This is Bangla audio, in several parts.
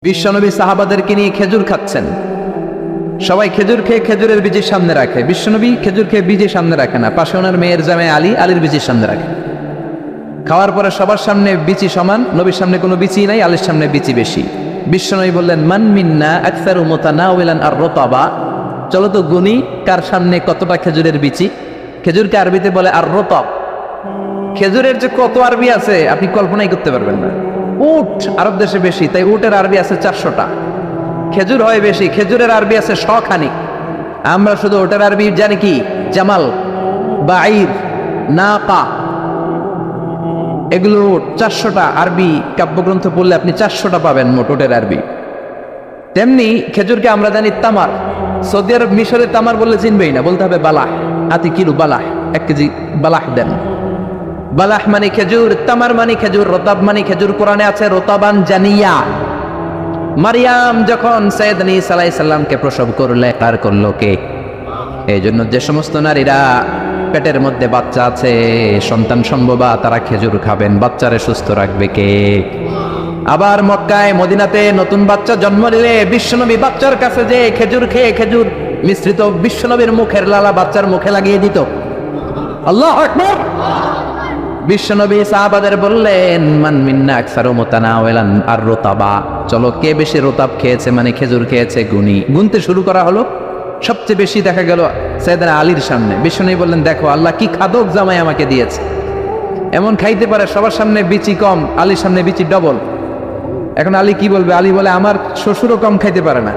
বিশ্বনবী সাহাবাদেরকে নিয়ে খেজুর খাচ্ছেন। সবাই খেজুর খেয়ে খেজুরের বীজের সামনে রাখে, বিশ্বনবী খেজুর খেয়ে বীজের সামনে রাখে না, পাশে ওনার মেয়ের জামাই আলী, আলীর বীজের সামনে রাখে। খাওয়ার পরে সবার সামনে বিচি সমান, নবীর সামনে কোনো বিচি নাই, আলীর সামনে বিচি বেশি। বিশ্বনবী বললেন, মান মিন্না আকসারু মুতানাওয়ালান আর রতাবা, চলো তো গুনি কার সামনে কতটা খেজুরের বিচি। খেজুরকে আরবিতে বলে আর রতাব। খেজুরের যে কত আরবি আছে আপনি কল্পনাই করতে পারবেন না। উট আরব দেশে বেশি, তাই উটের আরবি আছে 400টা। খেজুর হয় বেশি, খেজুরের আরবি আছে 100 খানিক। আমরা শুধু ওটার আরবি জানি কি জামাল, বাঈর, নাকা, এগুলো 400টা আরবি কাব্যগ্রন্থ পড়লে আপনি 400টা পাবেন মোট ওটের আরবি। তেমনি খেজুরকে আমরা জানি তামার। সৌদি আরব মিশরে তামার বললে চিনবেই না, বলতে হবে বালাহ। আতি কিলো বালাহ, 1 কেজি বালাহ দেন। বালাহ মানে খেজুর, তামার মানে খেজুর, রতাব মানে খেজুর। কোরআনে আছে রতাবান জানিয়া। মারিয়াম যখন সাইয়েদনা ঈসা আলাইহিস সালামকে প্রসব করলে, তার করলো কে? এই জন্য যে সমস্ত নারীরা পেটের মধ্যে বাচ্চা আছে, সন্তান সম্ভবা, তারা খেজুর খাবেন। বাচ্চারে সুস্থ রাখবে কে? আবার মক্কায় মদিনাতে নতুন বাচ্চা জন্ম নিলে বিশ্বনবী বাচ্চার কাছে যে খেজুর খেয়ে খেজুর মিশ্রিত বিশ্বনবীর মুখের লালা বাচ্চার মুখে লাগিয়ে দিত। আল্লাহু আকবার। বিশ্বনবী সাহাবাদের বললেন, মান মিন্না আকসারু মুতানাওয়ালান আর রতাবা, চলো কে বেশি রতাব খেয়েছে মানে খেজুর খেয়েছে গুনি। গুনতে শুরু করা হলো। সবচেয়ে বেশি দেখা গেল সাইয়েদনা আলীর সামনে। বিশ্বনবী বললেন, দেখো আল্লাহ কি খাদক জামাই আমাকে দিয়েছে, এমন খাইতে পারে। সবার সামনে বিচি কম, আলীর সামনে বিচি ডবল। এখন আলী কি বলবে? আলী বলে, আমার শ্বশুরও কম খাইতে পারে না।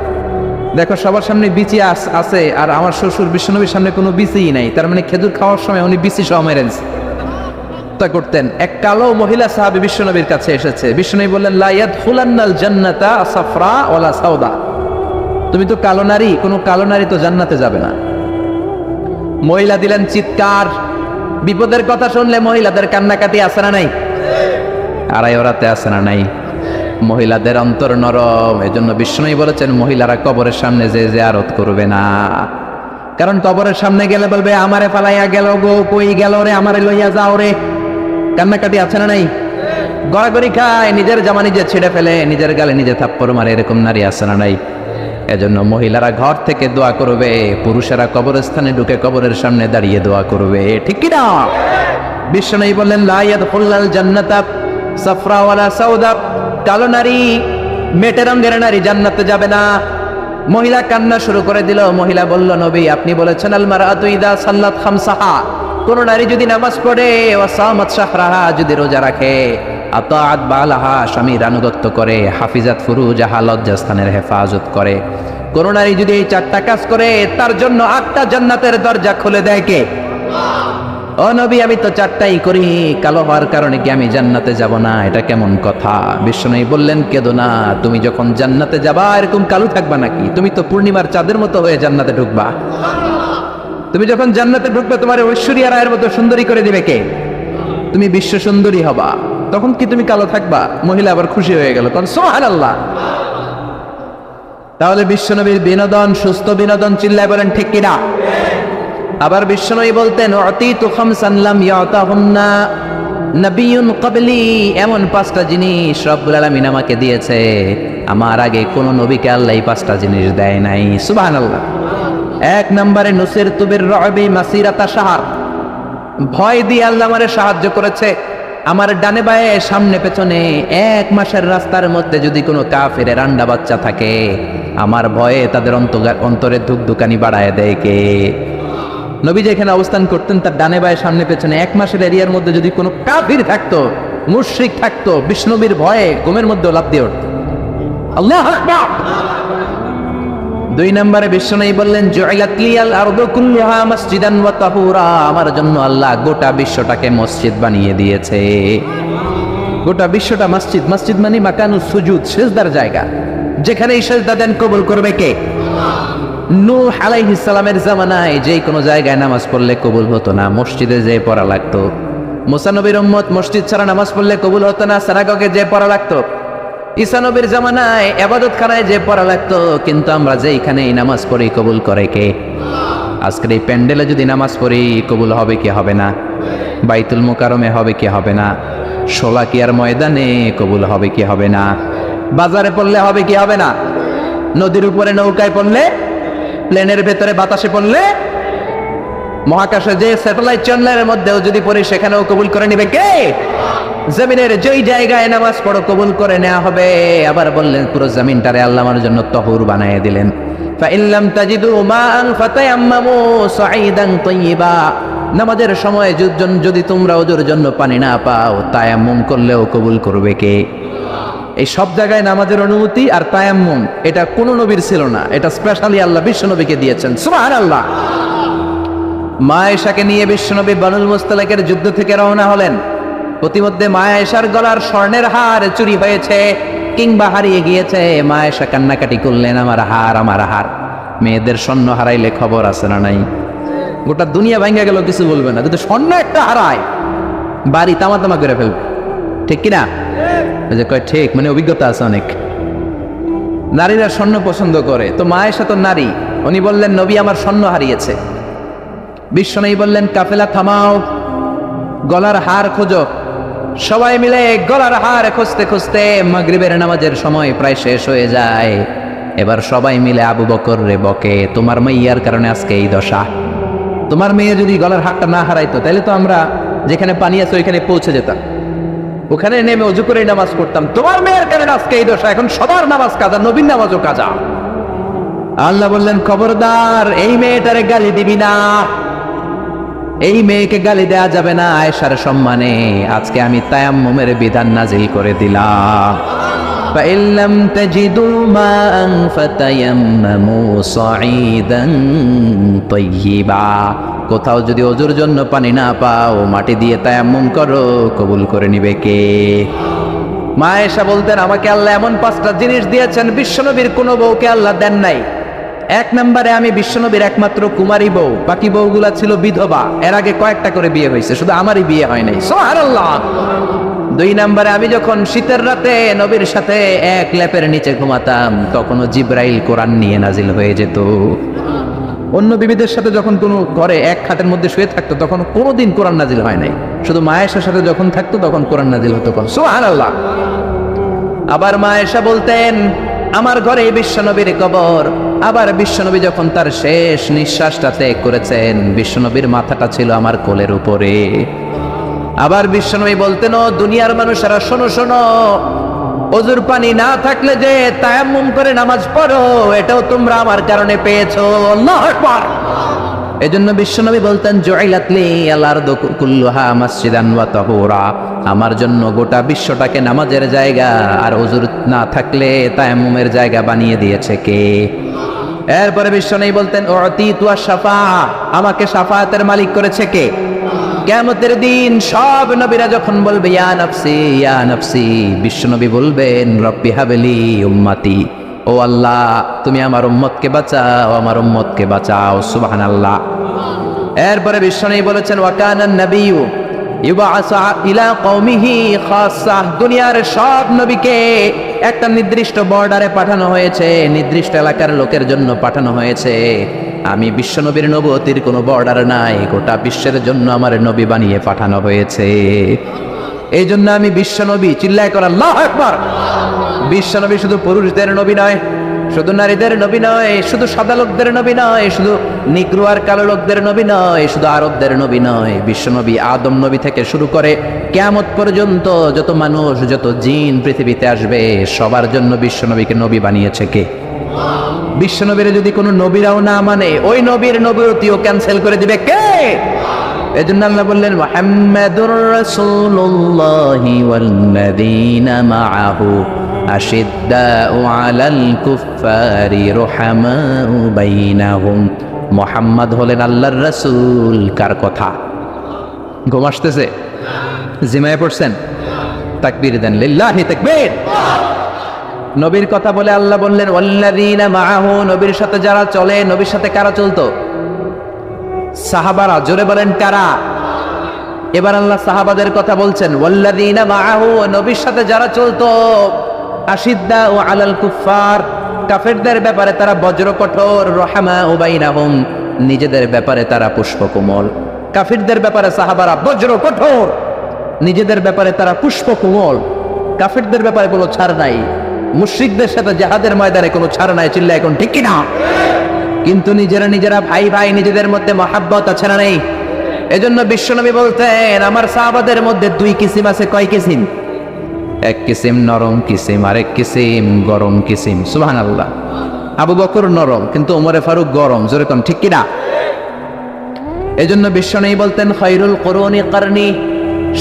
দেখো সবার সামনে বিচি আছে আর আমার শ্বশুর বিশ্বনবীর সামনে কোনো বিচিই নাই। তার মানে খেজুর খাওয়ার সময় উনি বিচি সহ মেরেন করতেন। এক কালো মহিলা সাহাবী বিশ্বনবীর কাছে এসেছে। বিশ্বনবী বললেন, লা ইয়াদখুলান্নাল জান্নাতা সাফরা ওয়ালা সাউদা, তুমি তো কালো নারী, কোনো কালো নারী তো জান্নাতে যাবে না। মহিলা দিলেন চিৎকার। বিপদের কথা শুনলে মহিলাদের কান্নাকাটি আছে না নাই? আড়াই ওরাতে আছে না নাই? মহিলাদের অন্তর নরম। এজন্য বিশ্বনবী বলেছেন, মহিলারা কবরের সামনে যে জিয়ারত করবে না। কারণ কবরের সামনে গেলে বলবে, আমারে ফালাইয়া গেল গো, কই গেল রে, আমারে লইয়া যাও রে। কান্নাকাটি আছে না নাই? গড়াগড়ি খায়, নিজের জামা নিজে ছিঁড়ে ফেলে, নিজের গালে নিজে থাপ্পড় মারে, এরকম নারী আছে না নাই? এজন্য মহিলারা ঘর থেকে দোয়া করবে, পুরুষেরা কবরস্থানে ঢুকে কবরের সামনে দাঁড়িয়ে দোয়া করবে। ঠিক কি না? বিশ্বনবী বললেন, লা ইয়াদখুলুল জান্নাতা সাফরা ওয়ালা সাউদা, কালো নারী, মেটে রঙের নারী জান্নাতে যাবে না। মহিলা কান্না শুরু করে দিল। মহিলা বলল, নবী আপনি বলেছেন আল মারআতু ইযা সাল্লাত খামসাহা, কোন নারী যদি নামাজ পড়ে, ওয়া সামাত শাহরাহা, যদি রোজা রাখে, আতাআত বালাহা, স্বামীর আনুগত্য করে, হাফিজাত ফুরুজাহা, লজ্জাস্থানের হেফাজত করে, কোন নারী যদি এই 4টা কাজ করে, তার জন্য 8টা জান্নাতের দরজা খুলে দেয় কে? ও নবী, আমি তো 4টাই করি, কালো হওয়ার কারণে কি আমি জান্নাতে যাব না? এটা কেমন কথা? বিশ্বনবী বললেন, কেঁদো না, তুমি যখন জান্নাতে যাবা এরকম কালো থাকবা নাকি? তুমি তো পূর্ণিমার চাঁদের মতো হয়ে জান্নাতে ঢুকবা। তুমি যখন জান্নাতে ঢুকবে, তোমার ঐশ্বরিয়া রায়ের মতো সুন্দরী করে দিবে কে? তুমি বিশ্ব সুন্দরী হবা, তখন কি তুমি কালো থাকবা? মহিলা আবার খুশি হয়ে গেল, কারণ সুবহানাল্লাহ। তাহলে বিশ্বনবীর বিনোদন, সুস্থ বিনোদন, চিল্লায় বলেন ঠিক কিনা? আবার বিশ্বনবী বলতেন, উতিতু খামসান লাম ইয়াতাহুন্না নাবিয়্যুন ক্বাবলি, এমন 5টা জিনিস রব্বুল আলামিন আমাকে দিয়েছে, আমার আগে কোন নবীকে আল্লাহ এই 5টা জিনিস দেয় নাই। সুবহানাল্লাহ। 1 নম্বরে নুসিরতু বির-রু'বি মাসিরাতা শাহর, ভয় দিয়ে আল্লাহ আমারে সাহায্য করেছে। আমার ডানে বায়ে সামনে পেছনে 1 মাসের রাস্তার মধ্যে যদি কোনো কাফেরের আন্ডা বাচ্চা থাকে, আমার ভয়ে তাদের অন্তরে ধুকধুকানি বাড়ায় দেয় কে? নবী যেখানে অবস্থান করতেন, তার ডানে বায়ে সামনে পেছনে 1 মাসের এরিয়ার মধ্যে যদি কোনো কাফির থাকতো, মুশরিক থাকতো, বিষ্ণবীর ভয়ে ঘুমের মধ্যে লাফ দিয়ে উঠত। আল্লাহু আকবার। 2 নম্বরে বিশ্বনবী বললেন, জুইলাত লিয়াল আরদু কুল্লুহা মাসজিদান ওয়া তাহুরা, আমার জন্য আল্লাহ গোটা বিশ্বটাকে মসজিদ বানিয়ে দিয়েছে। গোটা বিশ্বটা মসজিদ। মসজিদ মানে মাকানুস সুজুদ, সিজদার জায়গা। যেখানেই সিজদা দেন কবুল করবে কে? নূহ আলাইহিস সালামের জামানায় যেই কোনো জায়গায় নামাজ পড়লে কবুল হতো না, মসজিদে যেয়ে পড়া লাগতো। মুসা নবীর উম্মত মসজিদ ছাড়া নামাজ পড়লে কবুল হতো না, সিনাগগে যেয়ে পড়া লাগতো। ঈসা নবীর জামানায় ইবাদতখানায় যে পড়া লাগতো, কিন্তু আমরা যেইখানেই নামাজ পড়ি কবুল করে কে? আজকের এই প্যান্ডেলে যদি নামাজ পড়ি কবুল হবে কি হবে না? বাইতুল মুকাররমে হবে কি হবে না? শোলাকিয়ার ময়দানে কবুল হবে কি হবে না? বাজারে পড়লে হবে কি হবে না? নদীর উপরে নৌকায় পড়লে, প্লেনের ভেতরে বাতাসে পড়লে, মহাকাশে যে স্যাটেলাইট চ্যানেলের মধ্যেও যদি পড়ি সেখানেও কবুল করে নিবে কে? জমিনের যেই জায়গায় নামাজ পড়ো কবুল করে নেওয়া হবে। আবার বললেন পুরো জমিনটারে আল্লাহ আমার জন্য তহুর বানিয়ে দিলেন। ফাইন লাম তাজিদু মাআন ফাতায়াম্মামু সাঈদান তাইয়্যিবা, নামাজের সময় যদি তোমরা ওজুর জন্য পানি না পাও তায়াম্মুম করলেও কবুল করবে কে? এই সব জায়গায় নামাজের অনুমতি আর তায়াম্মুম, এটা কোন নবীর ছিল না, এটা স্পেশালি আল্লাহ বিশ্ব নবীকে দিয়েছেন। সুবহানাল্লাহ। মা আয়েশাকে নিয়ে বিশ্বনবী বানুল মুস্তালিকের যুদ্ধ থেকে রওনা হলেন। প্রতিমধ্যে মা আয়েশার গলার স্বর্ণের হার চুরি হয়েছে কিংবা হারিয়ে গিয়েছে। মা আয়েশা কান্নাকাটি করলেন, আমার হার, আমার হার। মেয়েদের স্বর্ণ হারাইলে খবর আছে না নাই? গোটা দুনিয়া ভাঙ্গা গেল কিছু বলবে না, যদি স্বর্ণ একটা হারায় বাড়ি তামা তামা করে ফেলবে, ঠিক কিনা? যে কয় ঠিক, মানে অভিজ্ঞতা আছে অনেক। নারীরা স্বর্ণ পছন্দ করে, তো মা আয়েশা তো নারী, উনি বললেন নবী আমার স্বর্ণ হারিয়েছে। বিশ্বনবী বললেন কাফেলা থামাও, গলার হার খোঁজো। সবাই মিলে গলার হার খুঁজতে খুঁজতে মাগরিবের নামাজের সময় প্রায় শেষ হয়ে যায়। এবার সবাই মিলে আবু বকর রে বকে, তোমার মাইয়ার কারণে আজকে এই দশা। তোমার মেয়ে যদি গলার হারটা না হারাইতো তাহলে তো আমরা যেখানে পানি আছে ওইখানে পৌঁছে যেতাম, ওখানে নেমে অজু করে নামাজ পড়তাম। তোমার মেয়ের কারণে আজকে এই দশা, এখন সবার নামাজ কাজা, নবীর নামাজও কাজা। আল্লাহ বললেন খবরদার, এই মেয়েটারে গালি দিবি না, এই মেয়েকে গালি দেয়া যাবে না আয়েশার সম্মানে। আজকে আমি তায়াম্মুমের বিধান নাজিল করে দিলাম। فإن لم تجدوا ماء فتيمموا صعيدا طيبا, কোথাও যদি ওজুর জন্য পানি না পাও মাটি দিয়ে তায়াম্মুম করো, কবুল করে নিবে কে? মা আয়েশা বলতেন আমাকে আল্লাহ এমন 5টা জিনিস দিয়েছেন বিশ্বনবীর কোনো বউকে আল্লাহ দেন নাই। এক নম্বরে আমি বিশ্বনবীর একমাত্র কুমারী বউ, বাকি বউগুলা ছিল বিধবা, এর আগে কয়েকটা করে বিয়ে হয়েছে, শুধু আমারই বিয়ে হয় নাই। সুবহানাল্লাহ। 2 নম্বরে আমি যখন শীতের রাতে নবীর সাথে এক লেপের নিচে ঘুমাতাম তখনও জিব্রাইল কোরআন নিয়ে নাজিল হয়ে যেত। অন্য বিবিদের সাথে যখন কোনো ঘরে এক খাটের মধ্যে শুয়ে থাকতো তখন কোনোদিন কোরআন নাজিল হয় নাই, শুধু মা আয়েশার সাথে যখন থাকতো তখন কোরআন নাজিল হতো। সুবহানাল্লাহ। আবার মা আয়েশা বলতেন আমার ঘরে বিশ্বনবীর কবর। আবার বিশ্বনবী যখন তার শেষ নিঃশ্বাসটা ত্যাগ করেছেন বিশ্বনবীর মাথাটা ছিল আমার কোলের উপরে। আবার বিশ্বনবী বলতেন ও দুনিয়ার মানুষেরা শোনো শোনো, ওজুর পানি না থাকলে যে তায়াম্মুম করে নামাজ পড়ো এটাও তোমরা আমার কারণে পেয়েছো। আল্লাহু আকবার। এজন্য বিশ্বনবী বলতেন জুইলাত লি আল আরদু কুল্লুহা মাসজিদান ওয়া তাহুরা, আমার জন্য গোটা বিশ্বটাকে নামাজের জায়গা আর ওজুর না থাকলে তায়াম্মুমের জায়গা বানিয়ে দিয়েছে কে? এরপরে বিশ্বনবী বলতেন উতিতু আশ-শাফা, আমাকে শাফায়াতের মালিক করেছে কে? কিয়ামতের দিন সব নবীরা যখন বলবে ইয়া নাফসি ইয়া নাফসি, বিশ্বনবী বলবেন রব্বি হাবলি উম্মতি, ও আল্লাহ তুমি আমার উম্মতকে বাঁচাও, আমার উম্মতকে বাঁচাও। সুবহানাল্লাহ। এরপরে বিশ্বনবী বলেছেন ওয়া কানান নাবিয়্যু ইউবআসু ইলা কওমিহি খাসসা, দুনিয়ার সব নবীকে একটা নির্দিষ্ট বর্ডারে পাঠানো হয়েছে, নির্দিষ্ট এলাকার লোকের জন্য পাঠানো হয়েছে। আমি বিশ্বনবীর নবুয়তির কোনো বর্ডার নাই, গোটা বিশ্বের জন্য আমার নবী বানিয়ে পাঠানো হয়েছে। এই জন্য আমি বিশ্বনবী, চিল্লায় কর আল্লাহু আকবার। বিশ্বনবী শুধু পুরুষদের নবী নয়, শুধু নারীদের নবী নয়, শুধু সাদা লোকদের নবী নয়, শুধু নিগ্রো আর কালো লোকদের নবী নয়, শুধু আরবদের নবী নয়। বিশ্বনবী আদম নবী থেকে শুরু করে কিয়ামত পর্যন্ত যত মানুষ যত জিন পৃথিবীতে আসবে সবার জন্য বিশ্বনবীকে নবী বানিয়েছে কে? বিশ্বনবীর যদি কোনো নবীরাও না মানে ওই নবীর নবুয়তিও ক্যান্সেল করে দিবে কে? এজন্য আল্লাহ বললেন মুহাম্মাদুর রাসূলুল্লাহি ওয়াল্লাযীনা মাআহু আশিদ্দাউ আলাল কুফফারি রুহামাউ বাইনাহুম। মুহাম্মদ হলেন আল্লাহর রাসূল। কার কথা? ঘুম আসতেছে? জিমায় পড়ছেন? তাকবীর দেন, লিল্লাহি তাকবীর। নবীর কথা বলে আল্লাহ বললেন ওয়াল্লাযীনা মাআহু, নবীর সাথে যারা চলে। নবীর সাথে কারা চলতো? সাহাবারা। জোরে বলেন কারা? এবার আল্লাহ সাহাবাদের কথা বলছেন ওয়াল্লাযীনা মাআহু, নবীর সাথে যারা চলতো। আশিদ্দাউ আলাল কুফফার, কাফেরদের ব্যাপারে তারা বজ্র কঠোর। রহমাউ বাইনাহুম, নিজেদের ব্যাপারে তারা পুষ্পকোমল। কাফেরদের ব্যাপারে সাহাবারা বজ্র কঠোর, নিজেদের ব্যাপারে তারা পুষ্পকোমল। কাফেরদের ব্যাপারে কোনো ছাড় নাই। মুশরিকদের সাথে জিহাদের ময়দানে কোনো ছাড় নাই, চিল্লা এখন ঠিক কিনা? কিন্তু নিজেরা ভাই ভাই নিজেদের মধ্যে মহাব্বত আছে না নেই? এজন্য বিশ্বনবী বলতেন আমার সাহাবাদের মধ্যে দুই কিসিম আছে। কয় কিসিম? এক কিসিম নরম কিসিম, আরেক কিসিম গরম কিসিম। সুবহানাল্লাহ। আবু বকর নরম, কিন্তু ওমরে ফারুক গরম। জোরে কোন ঠিক কিনা? এজন্য বিশ্বনবী বলতেন খায়রুল কুরুনি কারনি,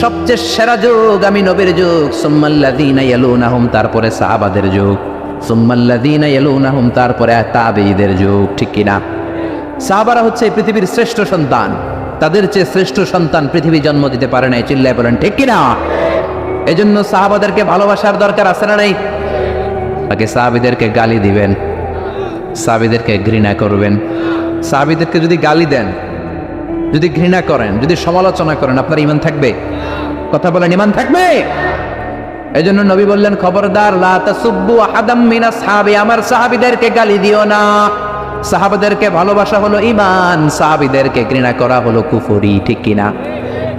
সবচেয়ে সেরা যুগ আমি নবীর যুগ, সুম্মাল্লাযীনা ইয়ালুনাহুম, তারপরে সাহাবাদের যুগ, সুম্মাল্লাযীনা ইয়ালুনাহুম, তারপরে তাবেঈদের যুগ। ঠিক কিনা? সাহাবারা হচ্ছে এই পৃথিবীর শ্রেষ্ঠ সন্তান, তাদের চেয়ে শ্রেষ্ঠ সন্তান পৃথিবী জন্ম দিতে পারে নাই। চিল্লায় বলেন ঠিক কিনা? এজন্য সাহাবাদেরকে ভালোবাসার দরকার আছে না নাই? তাকে সাহাবীদেরকে গালি দিবেন, সাহাবীদেরকে ঘৃণা করবেন। সাহাবীদেরকে যদি গালি দেন, যদি ঘৃণা করেন, যদি সমালোচনা করেন, আপনার ঈমান থাকবে? কথা বলেন, ঈমান থাকবে? এজন্য নবী বললেন খবরদার, লা তাসুব্বু আহাদাম মিনাস সাহাবী, আমার সাহাবীদেরকে গালি দিও না। সাহাবাদেরকে ভালোবাসা হলো ঈমান, সাহাবীদেরকে ঘৃণা করা হলো কুফরি। ঠিক কিনা?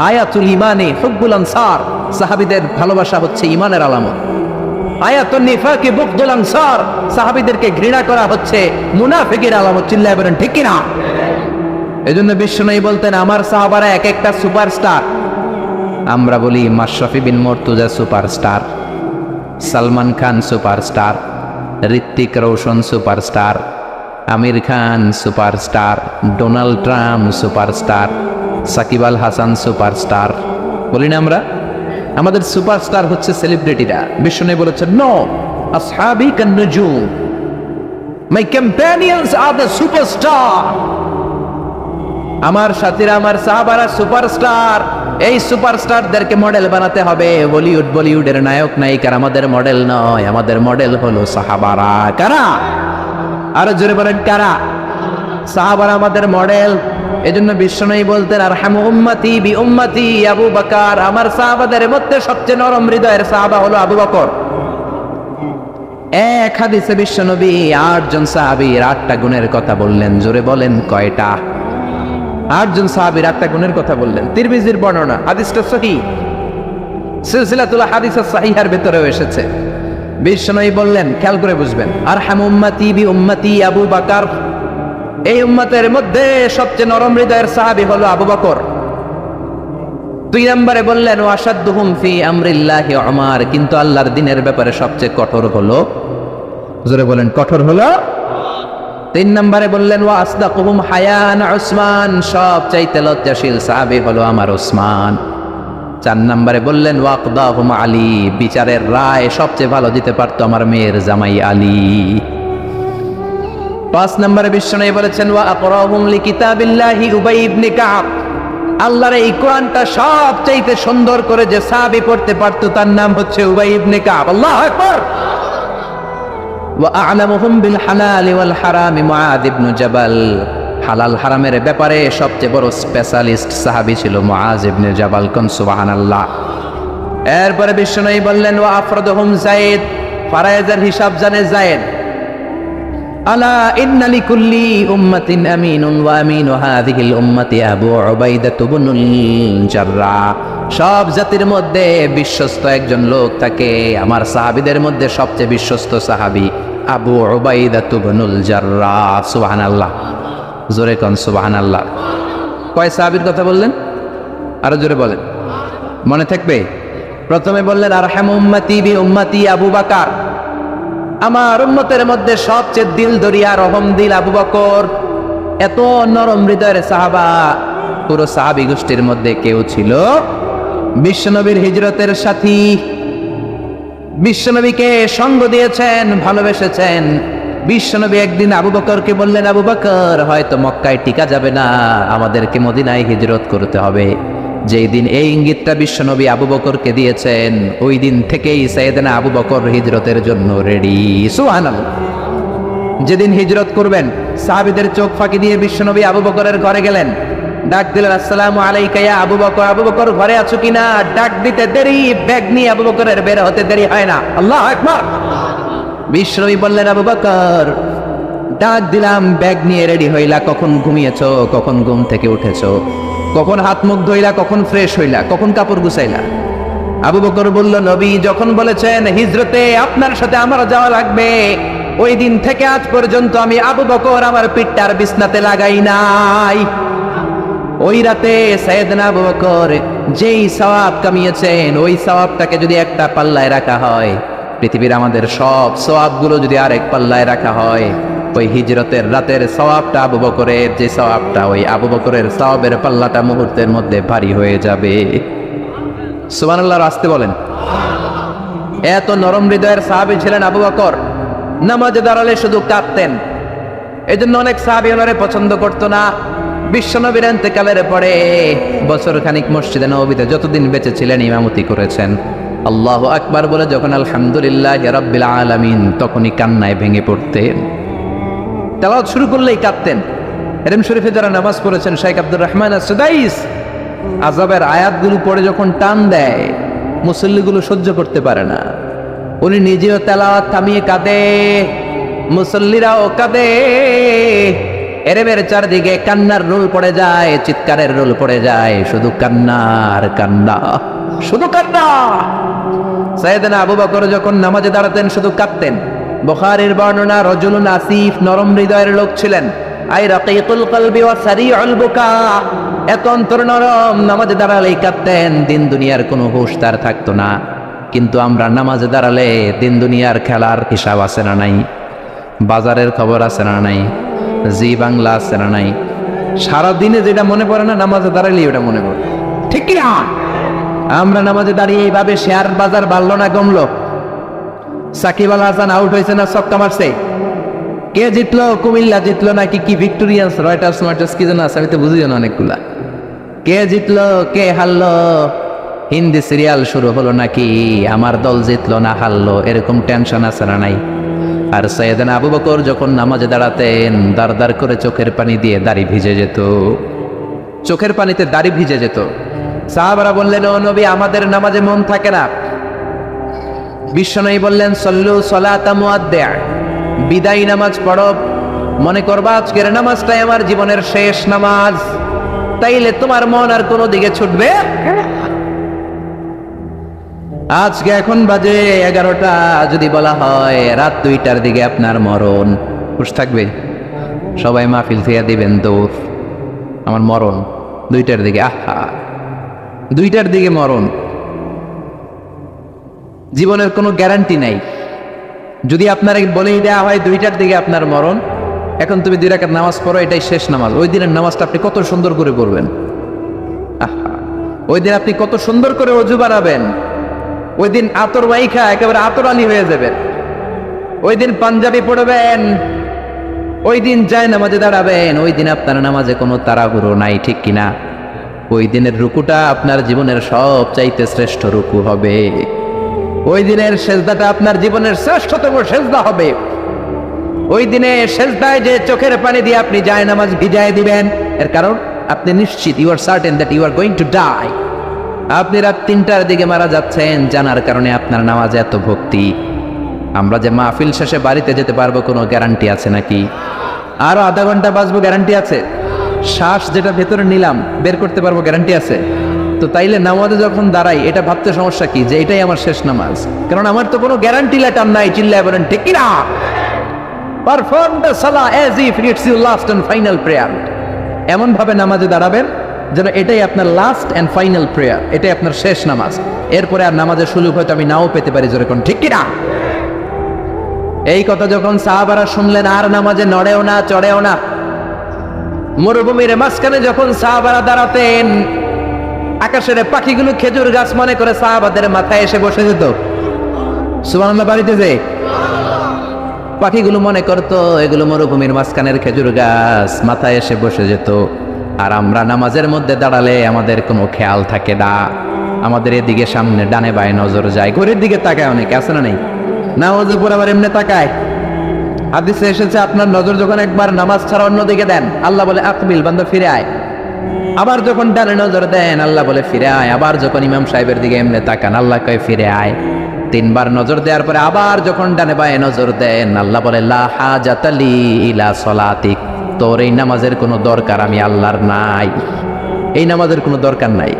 আয়াতুল ঈমানি হুব্বুল আনসার, সাহাবীদের ভালোবাসা হচ্ছে ঈমানের আলামত। আয়াতুন নিফাকি বুগদুল আনসার, সাহাবীদেরকে ঘৃণা করা হচ্ছে মুনাফিকের আলামত। চিল্লায় বলেন ঠিক কিনা? এজন্য বিশ্বনবী বলতেন আমার সাহাবারা এক একটা সুপারস্টার। আমরা বলি Mashrafe bin Mortaza superstar, Salman Khan superstar, Hrithik Roshan superstar, Aamir Khan superstar, Donald Trump superstar, Shakib Al Hasan superstar. বলি না আমরা? আমাদের সুপারস্টার হচ্ছে সেলিব্রিটিরা। বিশ্বনবী বলেছেন নো, আসহাবি কান নুজুম, মাই কম্প্যানিয়নস আর দ্য সুপারস্টার। আমার সাথীরা, আমার সাহাবারা সুপারস্টার। এই সুপারস্টারদেরকে মডেল বানাতে হবে। বলিউডের নায়ক নায়িকার আমাদের মডেল নয়, আমাদের মডেল হলো সাহাবারা। কারা? আরো জোরে বলেন কারা? সাহাবারা আমাদের মডেল। এজন্য বিশ্বনবী বলতেন আরহামু উম্মতি বি উম্মতি আবু বকর, আমার সাহাবাদের মধ্যে সবচেয়ে নরম হৃদয়ের সাহাবা হলো আবু বকর। এক হাদিসে বিশ্বনবী 8 জন সাহাবীর 8টা গুণের কথা বললেন। জোরে বলেন কয়টা? 8 জন সাহাবীর 8টা গুণের কথা বললেন। তিরমিজির বর্ণনা, হাদিসটা সহিহ, সিলসিলাতুল হাদিস সাহিহার ভিতরেও এসেছে। বিশ্বনবী বললেন, খেয়াল করে বুঝবেন, আরহামু উম্মতি বি উম্মতি আবু বকর, এই উম্মতের মধ্যে সবচেয়ে নরম হৃদয়ের সাহাবী হলো আবু বকর। 2 নম্বরে বললেন ওয়াশাদ্দুহুম ফি আমরিল্লাহি উমর, কিন্তু আল্লাহর দ্বীনের ব্যাপারে সবচেয়ে কঠোর হলো, জোরে বলেন কঠোর হলো। 3 নম্বরে বললেন ওয়া আসদাকুহুম হায়ান উসমান, সবচাইতে লজ্জাশীল সাহাবী হলো আমার উসমান। 4 নম্বরে বললেন ওয়াকদাহুম আলী, বিচারের রায় সবচেয়ে ভালো দিতে পারতো আমার মেয়ের জামাই আলী। 5 নম্বরে বিশ্বনবী বলেছেন ওয়া আকরাহুম লিকিতাবিল্লাহি উবাই ইবনে কাব, আল্লাহর এই কোরআনটা সবচাইতে সুন্দর করে যে সাহাবী পড়তে পারতো তার নাম হচ্ছে উবাই ইবনে কাব। আল্লাহু আকবার। ওয়া আ'লামুহুম বিল হালাল ওয়াল হারাম মুআয ইবনে জাবাল, হালাল হারামের ব্যাপারে সবচেয়ে বড় স্পেশালিস্ট সাহাবী ছিল মুআয ইবনে জাবাল। কোন সুবহানাল্লাহ। এরপরে বিশ্বনবী বললেন ওয়া আফরাদুহুম যায়েদ, ফারায়েজের হিসাব জানে যায়েদ। আলা ইন্না লিকুল্লি উম্মাতিন আমিনুন ওয়া আমিনু হাযিহিল উম্মতি আবু উবাইদা ইবনুল জাররাহ, সব জাতির মধ্যে বিশ্বস্ত একজন লোক থাকে, আমার সাহাবীদের মধ্যে সবচেয়ে বিশ্বস্ত সাহাবী আবু উবাইদা ইবনুল জাররাহ। সুবহানাল্লাহ। জোরে কোন সুবহানাল্লাহ। কয় সাহাবীর কথা বললেন? আরো জোরে বলেন, মনে থাকবে? প্রথমে বললেন আরহামু উম্মতি বি উম্মতি আবু বকর, আমার উম্মতের মধ্যে সবচেয়ে দিল দরিয়া রহম দিল আবু বকর। এত নরম হৃদয়ের সাহাবা পুরো সাহাবী গোষ্ঠীর মধ্যে কেউ ছিল? বিশ্বনবীর হিজরতের সাথী, বিশ্বনবীকে সঙ্গ দিয়েছেন, ভালোবেসেছেন। বিশ্বনবী একদিন আবু বকরকে বললেন আবু বকর, হয়তো মক্কায় টিকা যাবে না, আমাদেরকে মদিনায় হিজরত করতে হবে। যেই দিন এই ইঙ্গিতটা বিশ্বনবী আবু বকরকে দিয়েছেন, ওই দিন থেকেই সাইয়েদনা আবু বকর হিজরতের জন্য রেডি। সুবহানাল্লাহ। যেদিন হিজরত করবেন সাহাবীদের চোখ ফাঁকি দিয়ে বিশ্বনবী আবু বকরের ঘরে গেলেন, ডাক দিলেন আসসালামু আলাইকা ইয়া আবু বকর। আবু বকর ঘরে আছো কিনা? ডাক দিতে দেরি, ব্যাগ নিয়ে আবু বকরের বের হতে দেরি হয় না। আল্লাহু আকবার। বিশ্বনবী বললেন আবু বকর, ডাক দিলাম, ব্যাগ নিয়ে রেডি হইলা, কখন ঘুমিয়েছো, কখন ঘুম থেকে উঠেছো, কখন হাত মুখ ধইলা, কখন ফ্রেশ হইলা, কখন কাপড় গুছাইলা? আবু বকর বলল, নবী যখন বলেছেন হিজরতে আপনার সাথে আমার যাওয়া লাগবে, ওই দিন থেকে আজ পর্যন্ত আমি আবু বকর আমার পিঠটার বিছনাতে লাগাই নাই। ওই রাতে সাইয়েদনা আবু বকর যেই সওয়াব কামিয়েছেন, ওই সওয়াবটাকে যদি একটা পাল্লায় রাখা হয়, পৃথিবীর আমাদের সব সওয়াবগুলো যদি আরেক পাল্লায় রাখা হয়, ওই হিজরতের রাতের সওয়াবটা আবু বকরের যে সওয়াবটা, ওই আবু বকরের সওয়াবের পাল্লাটা মুহূর্তের মধ্যে ভারী হয়ে যাবে। সুবহানাল্লাহ, আসতে বলেন। এত নরম হৃদয়ের সাহাবী ছিলেন আবু বকর, নামাজে দাঁড়ালে শুধু কাঁদতেন। এই জন্য অনেক সাহাবী ওনারে পছন্দ করতো না। বিশ্বনবীর ইন্তেকালের পরে বছর খানিক মসজিদে নববীতে যতদিন বেঁচে ছিলেন ইমামতি করেছেন। আল্লাহু আকবার বলে যখন আলহামদুলিল্লাহ রাব্বিল আলামিন, তখনই কান্নায় ভেঙে পড়তেন। তেলাওয়াত শুরু করলেই কাঁদতেন। এরম শরীফে যারা নামাজ পড়েছেন, শেখ আব্দুর রহমান আস-সুদাইস আযাবের আয়াতগুলো পড়ে যখন টান দেয়, মুসল্লিগুলো সহ্য করতে পারে না। উনি নিজেও তেলাওয়াত থামিয়ে কাঁদে, মুসল্লিরাও কাঁদে। এরেমের চারদিকে কান্নার রোল পড়ে যায়, চিৎকারের রোল পড়ে যায়, শুধু কান্নার কান্না, শুধু কান্না। সাইয়েদনা আবু বকর যখন নামাজে দাঁড়াতেন শুধু কাঁদতেন। বুখারীর বর্ণনা, রজুলুন আসিফ, নরম হৃদয়ের লোক ছিলেন। আই রাকিকুল কলবি ওয়া সারিউল বুকা, এত অন্তর নরম, নামাজে দাঁড়ালেই কাঁদতেন। দিন দুনিয়ার কোনো হুঁশ তার থাকতো না। কিন্তু আমরা নামাজে দাঁড়ালে দিন দুনিয়ার খেলার হিসাব আছে না নাই, বাজারের খবর আছে না নাই, জি বাংলা আছে না নাই, সারাদিনে যেটা মনে পড়ে না নামাজে দাঁড়ালেই ওটা মনে পড়ে, ঠিক কি না? আমরা নামাজে দাঁড়িয়ে এইভাবে শেয়ার বাজার বাড়লো না কমলো, সাকিব আল হাসান আউট হয়েছে না ছক্কা মারছে, কে জিতলো, কুমিল্লা জিতলো নাকি কি ভিক্টোরিয়ান্স, রয়টার্স মার্টার্স কি যেন আছে, আমি তো বুঝিও না অনেকগুলা, কে জিতলো কে হারলো, হিন্দি সিরিয়াল শুরু হলো নাকি আমার দল জিতলো না হারলো, এরকম টেনশন আছে না নাই? আর সাইয়েদনা আবু বকর যখন নামাজে দাঁড়াতেন, দাঁড় দাঁড় করে চোখের পানি দিয়ে দাড়ি ভিজে যেত, চোখের পানিতে দাড়ি ভিজে যেত। সাহাবারা বললেন, ও নবী, আমাদের নামাজে মন থাকে না। বিশ্বনবী বললেন, সল্লু সলাতা মুআদ্দিআ, বিদায়ী নামাজ পড়ো, মনে করবা আজকের নামাজটাই আমার জীবনের শেষ নামাজ, তাইলে তোমার মন আর কোনো দিকে ছুটবে। আজকে এখন বাজে 11টা, যদি বলা হয় রাত 2টার দিকে আপনার মরণ, খুশ থাকবে? সবাই মাহফিল থেকে দিবেন দৌড়, আমার মরণ 2টার দিকে, আহা 2টার দিকে মরণ। জীবনের কোনো গ্যারান্টি নাই। যদি আপনার বলেই দেওয়া হয় 2টার দিকে আপনার মরণ, এখন তুমি 2 রাকাত নামাজ পড়ো, এটাই শেষ নামাজ, ওই দিনের নামাজটা আপনি কত সুন্দর করে পড়বেন, আহা ওই দিন আপনি কত সুন্দর করে ওযু বানাবেন, ওই দিন আতর মাইখা একেবারে আতর আলী হয়ে যাবেন, ওই দিন পাঞ্জাবি পড়বেন, ওই দিন যায় নামাজে দাঁড়াবেন, ওই দিন আপনার নামাজে কোনো তাড়াহুড়ো নাই, ঠিক কিনা? ওই দিনের রুকুটা আপনার জীবনের সব চাইতে শ্রেষ্ঠ রুকু হবে। ওই দিনের সেজদাটা আপনার জীবনের শ্রেষ্ঠতম সেজদা হবে। ওই দিনে সেজদায় যে চোখের পানি দিয়ে আপনি যায় নামাজ ভিজায় দিবেন, এর কারণ আপনি নিশ্চিত, you are certain that you are going to die. আপনি রাত 3টার দিকে মারা যাচ্ছেন, জানার কারণে আপনার নামাজে এত ভক্তি। আমরা যে মাহফিল শেষে বাড়িতে যেতে পারবো কোনো গ্যারান্টি আছে নাকি? আরো আধা ঘন্টা বাঁচবো গ্যারান্টি আছে? শ্বাস যেটা ভেতরে নিলাম বের করতে পারবো গ্যারান্টি আছে? তো তাইলে নামাজে যখন দাঁড়াই এটা ভাবতে সমস্যা কি যে এটাই আমার শেষ নামাজ? কারণ আমার তো কোনো গ্যারান্টি লেটার নাই। চিল্লায় বলেন ঠিক কিনা? পারফর্ম দ্য সালাহ as if it's your last and final prayer. এমন ভাবে নামাজে দাঁড়াবেন যেন এটাই আপনার লাস্ট এন্ড ফাইনাল প্রেয়ার, এটাই আপনার শেষ নামাজ। এরপরে আর নামাজের সুযোগ হয়তো আমি নাও পেতে পারি, জোরে কোন ঠিক কিনা? এই কথা যখন সাহাবারা শুনলেন, আর নামাজে নড়েও না চড়েও না। মরুভূমির মাঝখানে যখন সাহাবারা দাঁড়াতেন, আকাশের পাখিগুলো খেজুর গাছ মনে করে সাহাবাদের মাথায় এসে বসে যেত। সুবহানাল্লাহ, বাড়িতে যে পাখিগুলো মনে করতো এগুলো মরুভূমির মাঝখানের খেজুর গাছ, মাথায় এসে বসে যেত। আর আমরা নামাজের মধ্যে দাঁড়ালে আমাদের কোনো খেয়াল থাকে না, আমাদের এদিকে সামনে ডানে বায়ে নজর যায়, ঘড়ির দিকে তাকায়, অনেকে আছে না নেই? নামাজের পর আবার এমনি তাকায়। হাদিসে এসেছে আপনার নজর যখন একবার নামাজ ছাড়া অন্যদিকে দেন, আল্লাহ বলে আকবিল, বান্দা ফিরে আয়। আবার যখন ডানে নজর দেন, আল্লাহ বলে ফিরে আয়। আবার যখন ইমাম সাহেবের দিকে এমনি তাকান, আল্লাহ কয় ফিরে আয়। 3 বার নজর দেওয়ার পরে আবার যখন ডানে বায়ে নজর দেন, আল্লাহ বলে লা হাজাতা লি ইলা সলাতিক, তোর এই নামাজের কোনো দরকার আমি আল্লাহর নাই, এই নামাজের কোনো দরকার নাই।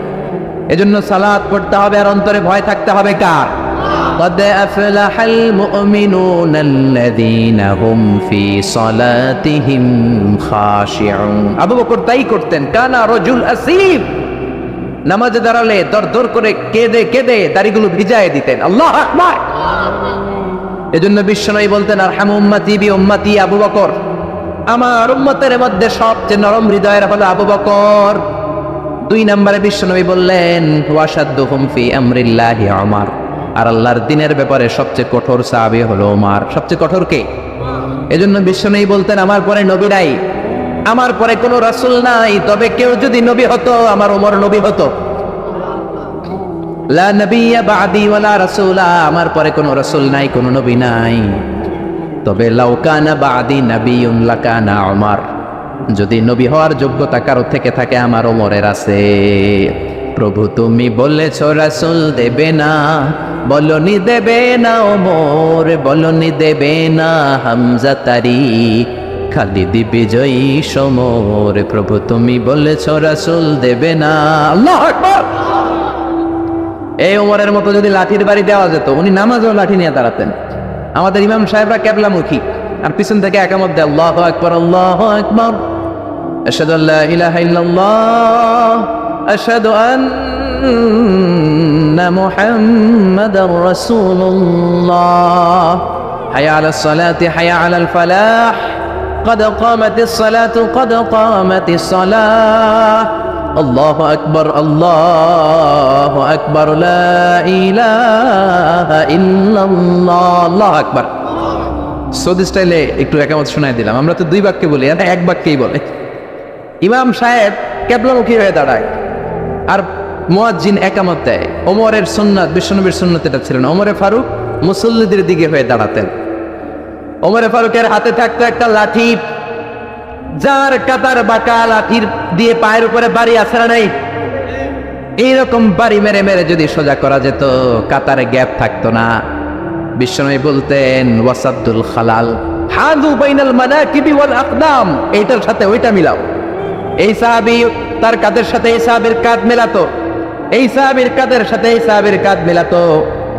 এজন্য সালাত পড়তে হবে আর অন্তরে ভয় থাকতে হবে কার? قد أفلح المؤمنون الذين هم في صلاتهم خاشعون। আবু বকর তাই করতেন, কানা রজুল আসিফ, নামাজে দাঁড়ালে দর করে কেঁদে কেঁদে দাড়িগুলো ভিজায় দিতেন। আল্লাহু আকবার। এজন্য বিশ্বনবী বলতেন আরহামু উম্মতি বি উম্মতি আবু বকর, আমার উম্মতের মধ্যে সবচেয়ে নরম হৃদয়ের হলো আবু বকর। 2 নম্বরে বিশ্বনবী বললেন ওয়াশাদ্দুহুম ফি আমরিল্লাহি উমর, আর আল্লাহর দ্বীনের ব্যাপারে সবচেয়ে কঠোর সাহাবী হলো ওমর। সবচেয়ে কঠোর কে? এজন্য বিশ্বনবী বলতেন আমার পরে নবী নাই, আমার পরে কোনো রাসূল নাই, তবে কেউ যদি নবী হতো আমার ওমর নবী হতো। লা নবিয়্যা বা'দি ওয়ালা রাসূলা, আমার পরে কোনো রাসূল নাই, কোনো নবী নাই, তবে লাউ কানা বা'দি নাবিয়্যুন লাকানা ওমর, যদি নবী হওয়ার যোগ্যতা কারো থেকে থাকে আমার ওমরের আছে। প্রভু তুমি বলেছ রাসূল দেবে না, বলনি দেবে না ওমর, বলনি দেবে না হামজা তারি, খালিদ বিজয়ী সমর। প্রভু তুমি বলেছ রাসূল দেবে না। আল্লাহু আকবার। এই ওমরের মতো যদি লাঠির বাড়ি দেওয়া যেত, উনি নামাজেও লাঠি নিয়ে দাঁড়াতেন। আমাদের ইমাম সাহেবরা কেবলামুখী, আর পিছন থেকে একামত দেয় আল্লাহু আকবার আল্লাহু আকবার, আশহাদু আল্লা ইলাহা ইল্লাল্লাহ, আশহাদু আন্না মুহাম্মাদার রাসূলুল্লাহ, হাইয়া আলাস সালাতি হাইয়া আলাল ফালাহ, قد قامت الصلاة قد قامت الصلاة، الله أكبر الله أكبر لا إله إلا الله, الله أكبر। সৌদি স্টাইলে একটু একামত শোনায় দিলাম। আমরা তো 2 বাক্যে বলি, আর 1 বাক্যেই বলে। ইমাম সাহেব কেবলামুখী হয়ে দাঁড়ায় আর মুয়াজ্জিন একামত দেয়। ওমরের সুন্নাত, বিশ্বনবীর সুন্নাত এটা ছিল না। ওমরে ফারুক মুসল্লিদের দিকে হয়ে দাঁড়াতেন। ওমরে ফারুকের হাতে থাকতো একটা লাঠি, যার কাতার বাঁকা, লাঠির দিয়ে পায়ের উপরে বাড়ি আছে না নাই, এইরকম বাড়ি মেরে মেরে যদি সোজা করা যেত কাতারে গ্যাপ থাকতো না। বিশ্বনবী বলতেন ওয়াসাদুল খালাল, হাদু বাইনাল মানাকিবি ওয়াল আকদাম, এইটার সাথে ওইটা মিলাও। এই সাহাবী তার কাঁধের সাথে এই সাহাবীর কাঁধ মেলাতো, এই সাহাবীর কাঁধের সাথে এই সাহাবীর কাঁধ মেলাতো,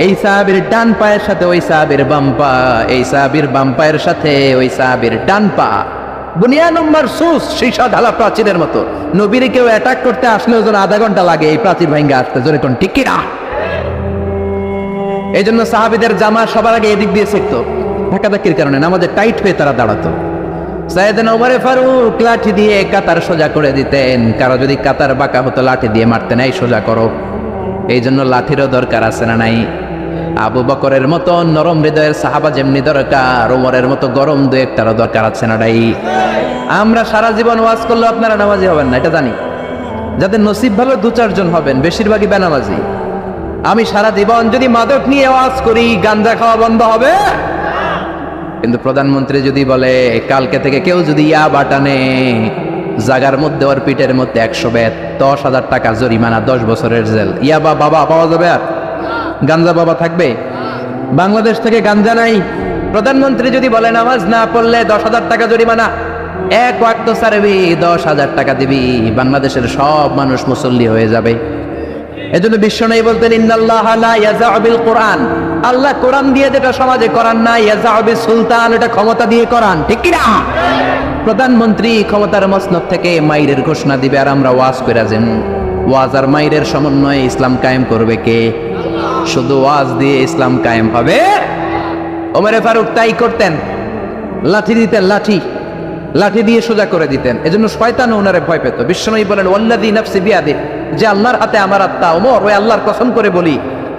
এই সাহাবীর ডান পায়ের সাথে ওই সাহাবীর বাম পা, এই সাহাবীর বাম পায়ের সাথে ওই সাহাবীর ডান পা। বুনিয়ানুম মারসুস, সীসা ঢালা প্রাচীরের মতো। নবীরে কেউ অ্যাটাক করতে আসলেও যেন আধা ঘন্টা লাগে এই প্রাচীর ভাঙ্গা আসতে। জোরে কোন ঠিক কিনা? এই জন্য সাহাবীদের জামা সবার আগে এদিক দিয়ে শিখতো, ধাক্কাধাক্কির কারণে নামাজে টাইট হয়ে তারা দাঁড়াতো। সাইয়েদনা ওমরে ফারুক লাঠি দিয়ে কাতার সোজা করে দিতেন। কারো যদি কাতার বাঁকা হতো লাঠি দিয়ে মারতেন, এই সোজা করো। এই জন্য লাঠিরও দরকার আছে না নাই? আবু বকরের মতো নরম হৃদয়ের সাহাবা যেমনি দরকার, ওমরের মতো গরম 2-1টারও দরকার আছে না নাই? আমরা সারা জীবন ওয়াজ করলে আপনারা নামাজি হবেন না, এটা জানি। যাদের নসিব ভালো 2-4 জন হবেন, বেশিরভাগই বেনামাজি। আমি সারা জীবন যদি মাদক নিয়ে ওয়াজ করি, গাঞ্জা খাওয়া বন্ধ হবে? কিন্তু প্রধানমন্ত্রী যদি বলে কালকে থেকে কেউ যদি ইয়া বাটানে, জাগার মধ্যে ওর পিঠের মধ্যে 100 বেত, 10,000 টাকা জরিমানা, 10 বছরের জেল। ইয়াবা বাবা পাওয়া যাবে? আর গাঞ্জা বাবা থাকবে? বাংলাদেশ থেকে গাঞ্জা নাই। প্রধানমন্ত্রী যদি বলে নামাজ না পড়লে 10,000 টাকা জরিমানা, 1 ওয়াক্ত ছাড়বি 10,000 টাকা দিবি, বাংলাদেশের সব মানুষ মুসল্লি হয়ে যাবে। এজন্য বিশ্বনবী বলতেন ইন্নাল্লাহা লা ইয়াযাউ বিল কোরআন, আল্লাহ কোরআন দিয়ে যেটা সমাজে করান না, ইয়াযাউ বিস সুলতান, এটা ক্ষমতা দিয়ে করান। ঠিক কি না? প্রধানমন্ত্রী ক্ষমতার মসনদ থেকে মাইরের ঘোষণা দিবে, আর আমরা ওয়াজ কইরা যান। ওয়াজ আর মাইরের সমন্বয়ে ইসলাম কায়েম করবে কে? শুধু ওয়াজ দিয়ে ইসলাম কায়েম হবে? ওমরে ফারুক তাই করতেন, লাঠি দিতেন, লাঠি দিয়ে সোজা করে দিতেন। এজন্য শয়তান ওনারে ভয় পেত। বিশ্বনবী বলেন ওয়াল্লাযী নাফসি বিয়াদিহি, যে আল্লাহর হাতে আমার আত্মা, ওমর ওই আল্লাহর কসম করে বলি,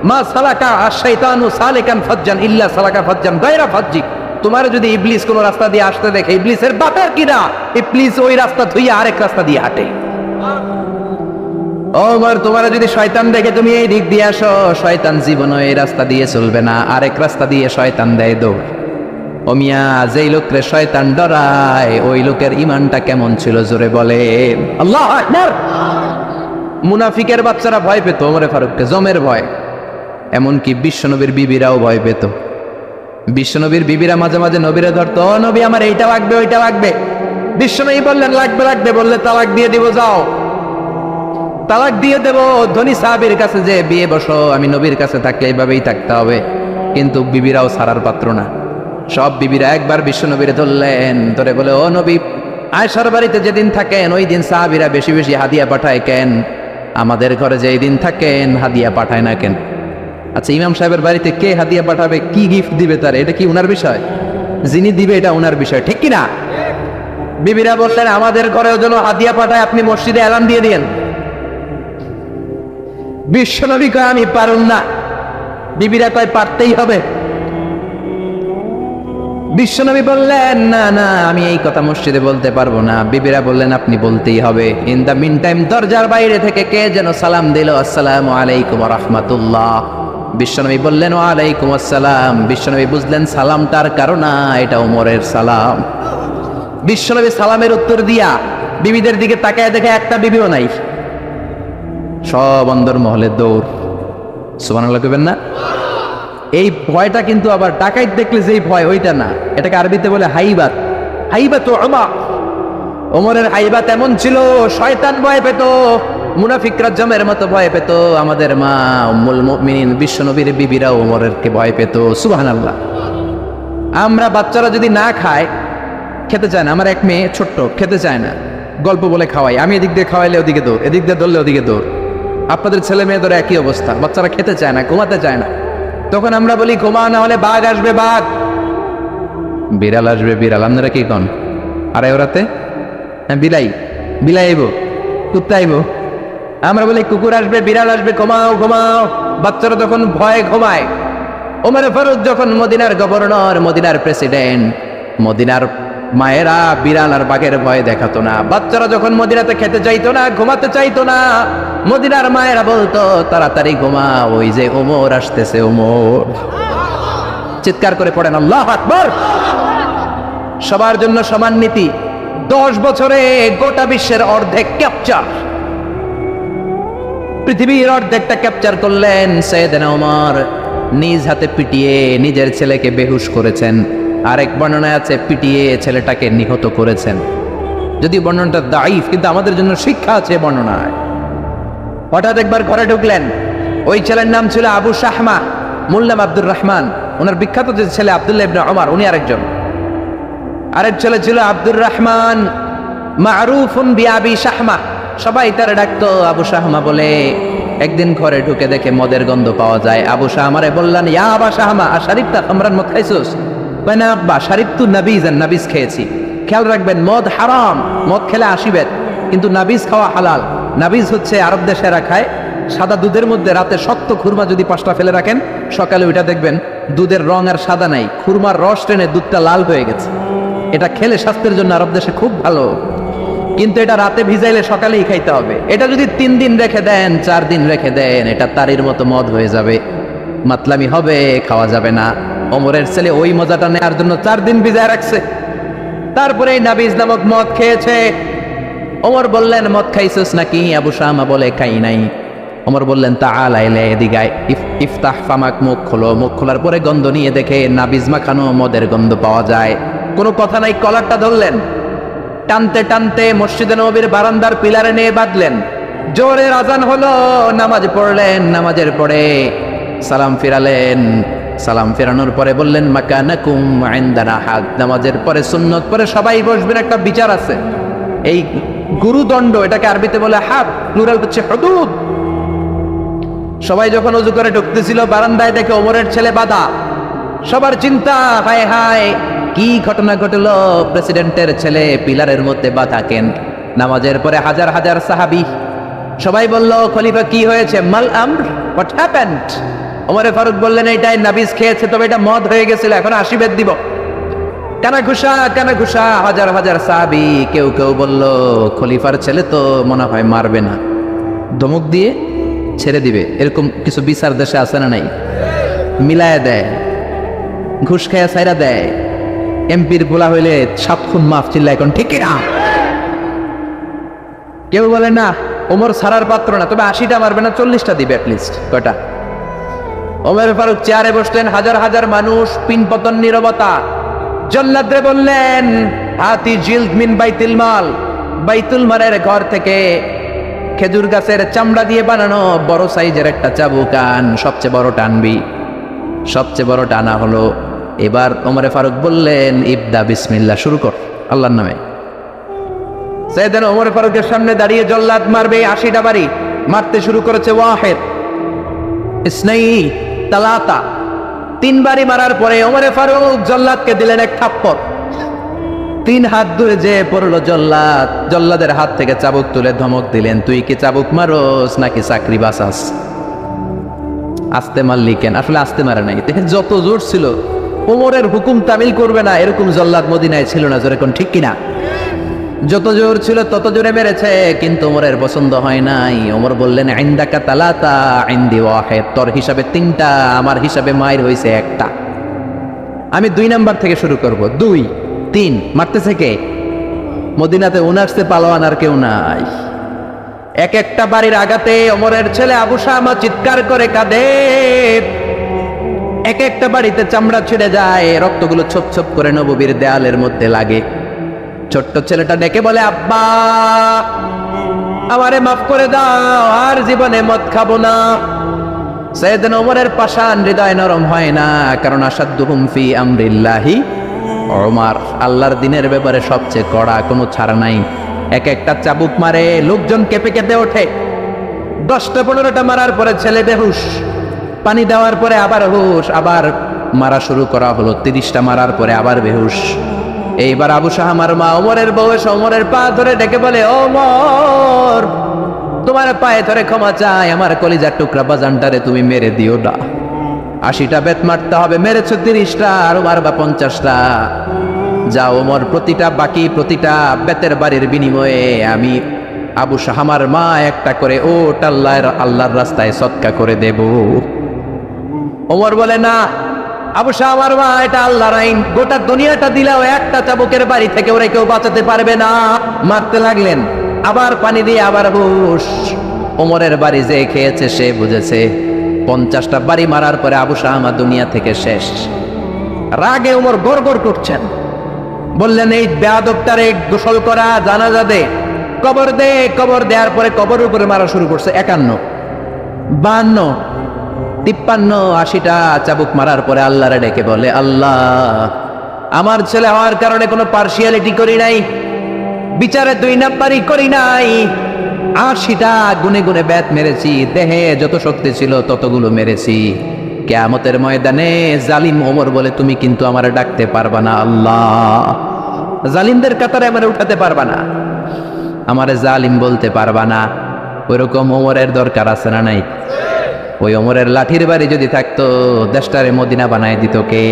মা সালাকা আশ-শাইতানু সালিকান ফাজ্জান ইল্লা সালাকা ফাজ্জান গায়রা ফাজ্জিক, তোমার যদি ইবলিস কোন রাস্তা দিয়ে আসতে দেখে, ইবলিসের বাপের কিনা, ইবলিস ওই রাস্তা ধুইয়া আরেক রাস্তা দিয়ে হাঁটে। ওমর তোমার যদি শয়তান দেখে তুমি এই দিক দিয়ে আসো, শয়তান জীবনও এই রাস্তা দিয়ে চলবে না, আরেক রাস্তা দিয়ে শয়তান দেয় দৌড়। ও মিয়া, যেই লোকরে শয়তান ডরায় ওই লোকের ইমানটা কেমন ছিল জোরে বলে আল্লাহু আকবার। মুনাফিকের বাচ্চারা ভয় পেত ওমরে ফারুককে, জমের ভয়। এমনকি বিশ্বনবীর বিবিরাও ভয় পেত। বিশ্বনবীর বিবিরা মাঝে মাঝে নবীরে ধরতো, ও নবী আমার এইটা লাগবে ওইটা লাগবে। বিশ্বনবী বললেন লাগবে লাগবে, বললে তালাক দিয়ে দিব যাও। তালাক দিয়ে দেব, ধনী সাহাবীর কাছে যে বিয়ে বসো, আমি নবীর কাছে থাকলে এইভাবেই থাকতে হবে। কিন্তু বিবিরাও ছাড়ার পাত্র না। সব বিবিরা একবার বিশ্ব নবীরে ধরলেন, ধরে বলে, ও নবী, আয়েশার বাড়িতে যেদিন থাকেন ওই দিন সাহাবীরা বেশি বেশি হাদিয়া পাঠায় কেন? আমাদের ঘরে যেই দিন থাকেন হাদিয়া পাঠায় না কেন? আচ্ছা, ইমাম সাহেবের বাড়িতে কে হাদিয়া পাঠাবে, কি গিফট দিবে তার, এটা কি উনার বিষয়? যিনি দিবে এটা উনার বিষয়, ঠিক কিনা? বিবিরা বললেন, আমাদের ঘরেও যেন হাদিয়া পাঠায়, আপনি মসজিদে এলান দিয়ে দিয়েন। বিশ্বনবী কয়, আমি পারুন না। বিবিরা কয়, পারতেই হবে। বিশ্বনবী বললেন, না না, আমি এই কথা মসজিদে বলতে পারবো না। বিবিরা বললেন, আপনি বলতেই হবে। ইন দা মিন টাইম দরজার বাইরে থেকে কে যেন সালাম দিল, আসসালামু আলাইকুম ওয়া রাহমাতুল্লাহ। বিশ্বনবী বললেন, ওয়া আলাইকুম আসসালাম। বিশ্বনবী বুঝলেন সালামটার কারণ না, এটা ওমরের সালাম। বিশ্বনবী সালামের উত্তর দিয়া বিবিদের দিকে তাকায় দেখে একটা বিবিও নাই। সব অন্দর মহলে দৌড়। সুবহানাল্লাহ কইবেন না? এই ভয়টা কিন্তু আবার ডাকাইত দেখলে যেই ভয় ওইটা না, এটাকে আরবিতে বলে হাইবাত। হাইবাত ওমর, ওমরের হাইবাত এমন ছিল, শয়তান ভয় পেত, মুনাফিকরা জমের মতো ভয় পেত। আমাদের মা উম্মুল মুমিনিন বিশ্বনবীর বিবিরা ওমরেরকে ভয় পেত। সুবহানাল্লাহ। আমরা বাচ্চারা যদি না খায়, খেতে চায় না, আমার এক মেয়ে ছোট্ট খেতে চায় না, গল্প বলে খাওয়াই, আমি এদিক দিয়ে খাওয়াইলে ওদিকে দৌড়, এদিক দিয়ে ধরলে ওদিকে দৌড়। আপনাদের ছেলে মেয়েদের একই অবস্থা, বাচ্চারা খেতে চায় না, ঘুমাতে চায় না। তখন আমরা বলি, ঘুমা, না হলে বাঘ আসবে, বাঘ, বিড়াল আসবে, বিড়াল। আপনারা কি কন? আড়াই ওরাতে বিলাই, বিলাই আইব, কুত্তা আইব। আমরা বলি, কুকুর আসবে, বিড়াল আসবে, ঘুমাও ঘুমাও। বাচ্চারা তখন ভয়ে ঘুমায়। ওমর ফারুক যখন মদিনার গভর্নর, মদিনার প্রেসিডেন্ট, মদিনার মায়েরা বিড়াল আর বাঘের ভয় দেখাতো না। বাচ্চারা যখন মদিনাতে খেতে চাইতো না, ঘুমাতে চাইতো না, মদিনার মায়েরা বলতো, তাড়াতাড়ি ঘুমা, ওই যে ওমর আসতেছে, ওমর। চিৎকার করে পড়েন আল্লাহু আকবার। সবার জন্য সমান নীতি। 10 বছরে গোটা বিশ্বের অর্ধেক ক্যাপচার, পৃথিবীর অর্ধেকটা ক্যাপচার করলেন সাইয়েদনা ওমর। নিজ হাতে পিটিয়ে নিজের ছেলেকে বেহুশ করেছেন। আরেক বর্ণনায় আছে পিটিয়ে ছেলেটাকে নিহত করেছেন। যদি বর্ণনাটা দাইফ, কিন্তু আমাদের জন্য শিক্ষা আছে বর্ণনায়। হঠাৎ একবার ঘরে ঢুকলেন, ওই ছেলের নাম ছিল আবু শাহমা, মূল নাম আব্দুর রহমান। ওনার বিখ্যাত যে ছেলে আব্দুল্লাহ ইবনে ওমর, উনি আরেকজন। আরেক ছেলে ছিল আব্দুর রহমান, মারুফুন বিআবি শাহমা, সবাই তার ডাকতো আবু শাহমা বলে। একদিন ঘরে ঢুকে দেখে মদের গন্ধ পাওয়া যায়। আবু শাহমারে বললেন, ইয়া আবা শাহমা, আশারিবতা খামরান, মদ খাইছোস? কয় না আব্বা, শারিবতু নাবিজান, নাবিজ খেয়েছি। খেয়াল রাখবেন, মদ হারাম, মদ খেলে আসিবেন, কিন্তু নাবিজ খাওয়া হালাল। নাবিজ হচ্ছে আরব দেশেরা খায়, সাদা দুধের মধ্যে রাতে শক্ত খুরমা যদি 5টা ফেলে রাখেন, সকালে ওইটা দেখবেন দুধের রং আর সাদা নাই, খুরমার রস টেনে দুধটা লাল হয়ে গেছে। এটা খেলে স্বাস্থ্যের জন্য আরব দেশে খুব ভালো, কিন্তু এটা রাতে ভিজাইলে সকালেই খাইতে হবে। এটা যদি 3 দিন রেখে দেন, 4 দিন রেখে দেন, এটা তারির মতো মদ হয়ে যাবে, মাতলামি হবে, খাওয়া যাবে না। ওমরের ছেলে ওই মজাটা নেওয়ার জন্য 4 দিন ভিজায় রাখছে, তারপরে নাবিজ নামক মদ খেয়েছে। ওমর বললেন, মদ খাইছিস নাকি? আবু শাহমা বলে, খাই নাই। ওমর বললেন, তাআলা ইলা এদিকে, ইফতাহ ফামাক, মুখ খোলো। মুখ খোলার পরে গন্ধ নিয়ে দেখে নাবিজ মাখানো মদের গন্ধ পাওয়া যায়। কোনো কথা নাই, কলারটা ধরলেন, টানতে টানতে মসজিদে নববীর বারান্দার পিলারে নিয়ে বাঁধলেন। জোরের আজান হলো, নামাজ পড়লেন। নামাজের পরে সালাম ফিরালেন। সালাম ফেরানোর পরে বললেন, মাকানাকুম ইনদানা হাদ। নামাজের পরে সুন্নত পরে সবাই বসবেন, একটা বিচার আছে। এই গুরুদণ্ড, এটাকে আরবিতে বলে হাদ, প্লুরাল হচ্ছে হুদুদ। সবাই যখন ওযু করে ঢুকতেছিল, বারান্দায় দেখে ওমরের ছেলে বাধা। সবার চিন্তা, হায় হায়, কি ঘটনা ঘটলো? প্রেসিডেন্টের ছেলে পিলারের মধ্যে বাধা কেন? নামাজের পরে হাজার হাজার সাহাবী সবাই বলল, খলিফা কি হয়েছে? মাল আমর, হোয়াট হ্যাপেন্ড? ওমর ফারুক বললেন, এইটাই নাবিজ খেয়েছে, তবে এটা মদ হয়ে গেছিল, এখন আশীর্বাদ দিব। কানা ঘুষা, কানা ঘুষা, হাজার হাজার সাহাবী। কেউ কেউ বলল, খলিফার ছেলে তো মনে হয় মারবে না, ধমক দিয়ে ছেড়ে দিবে। এরকম কিছু বিচার দেশে আছে না নাই? মিলায় দেয়, ঘুষ খাইয়া ছাইরা দেয়। এমপির বলা হইলে 7 খুন মাফ, চিল্লা এখন ঠিক না? কেউ বলে না, ওমর ছাড়ার পাত্র না, তবে 80টা মারবে না, 40টা দিবে অ্যাটলিস্ট। কয়টা? ওমর ফারুক চেয়ারে বসলেন, হাজার হাজার মানুষ, পিনপতন, নীরবতা। জল্লাদরে বললেন, হাতি জিলদ মিন বাইতুল মাল, বাইতুল মালের ঘর থেকে খেজুর গাছের চামড়া দিয়ে বানানো বড় সাইজের একটা চাবুক আন, সবচেয়ে বড় টানবি। সবচেয়ে বড় টানা হলো। এবার ওমরে ফারুক বললেন, ইবদা বিসমিল্লাহ, শুরু কর আল্লাহর নামে। সাইয়েদনা ওমর ফারুকের সামনে দাঁড়িয়ে জল্লাদ মারবে 80টা বাড়ি মারতে শুরু করেছে। ওয়াহিদ, ইসনাই, তালাতা, 3 বাড়ি মারার পরে ওমরে ফারুক জল্লাদকে দিলেন এক থাপ্পড়। 3 হাত দূরে যে পড়লো জল্লাদ, জল্লাদের হাত থেকে চাবুক তুলে ধমক দিলেন, তুই কি চাবুক মারোস নাকি চাকরি বাঁচাস? আস্তে মারলি কেন? আসলে আস্তে মারে নাই, যত জোর ছিল ওমরের হুকুম তামিল করবে না এরকম জল্লাদ মদিনায় ছিল না। জোরে কোন ঠিক কিনা? যত জোর ছিল তত জোরে মেরেছে, কিন্তু ওমরের পছন্দ হয় নাই। ওমর বললেন, ইনদাকা তালাতা ইনদি ওয়াহিদ, তোর হিসাবে 3টা, আমার হিসাবে মায়ের হইছে 1টা। আমি 2 নাম্বার থেকে শুরু করব। 2, 3 মারতেছে কে? মদিনাতে উনারসে পালোয়ান আর কেউ নাই। এক একটা বাড়ির আঘাতে ওমরের ছেলে আবু শামা চিৎকার করে কাঁদে। এক একটা বাড়িতে চামড়া ছিঁড়ে যায়, রক্তগুলো ছোপ ছোপ করে নববীর দেয়ালের মধ্যে লাগে। ছোট্ট ছেলেটা ডেকে বলে, আব্বা আমারে মাফ করে দাও, আর জীবনে মদ খাবো না। সাইয়েদনা ওমরের পাষাণ হৃদয় নরম হয় না, কারণ আসাদ্দুহুম ফি আমরিল্লাহি ওমর, আল্লাহর দিনের ব্যাপারে সবচেয়ে কড়া, কোনো ছাড় নাই। এক একটা চাবুক মারে, লোকজন কেঁপে কেঁপে ওঠে। 10টা 15টা মারার পরে ছেলে বেহুশ, পানি দেওয়ার পরে আবার হুশ, আবার মারা শুরু করা হলো। 30টা মারার পরে আবার বেহুশ। এইবার আবু শাহামার মা ওমরের বউ এসে ওমরের পা ধরে ডেকে বলে, ওমর তোমার পায়ে ধরে ক্ষমা চাই, আমার কলিজার টুকরা বাজানটারে তুমি মেরে দিও না। 80টা বেত মারতে হবে, মেরেছ 30টা, আরো মারবা 50টা। যা ওমর, প্রতিটা বেতের বাড়ির বিনিময়ে আমি আবু শাহামার মা একটা করে ওট আল্লাহর রাস্তায় সদকা করে দেব। ওমর বলে, না আবু শাহামার মা, এটা আল্লাহর আইন, গোটা দুনিয়াটা দিলেও একটা চাবুকের বাড়ি থেকে ওরা কেউ বাঁচাতে পারবে না। মারতে লাগলেন, আবার পানি দিয়ে আবার হুশ। ওমরের বাড়ি যে খেয়েছে সে বুঝেছে। 50টা বাড়ি মারার পরে আবু শাহামা দুনিয়া থেকে শেষ। রাগে ওমর গড়গড় করছেন, বললেন, এই বেয়াদবটারে গোসল করা, জানাজা দে, কবর দে। কবর দেওয়ার পরে কবরের উপরে মারা শুরু করছে। 51, 52, 53, 80টা চাবুক মারার পরে আল্লাহরে ডেকে বলে, আল্লাহ আমার ছেলে হওয়ার কারণে কোনো পার্সিয়ালিটি করি নাই, বিচারে 2 নাম্বারই করি নাই। 80টা গুনে গুনে বেত মেরেছি, দেহে যত শক্তি ছিল ততগুলো মেরেছি। কিয়ামতের ময়দানে জালিম ওমর বলে, তুমি কিন্তু আমারে ডাকতে পারবা না আল্লাহ, জালিমদের কাতারে আমারে উঠাতে পারবা না, আমারে জালিম বলতে পারবা না। ওইরকম ওমরের দরকার আছে না নাই? ওই ওমরের লাঠির বাড়ি যদি থাকতো, দেশটারে মদিনা বানায় দিত কে?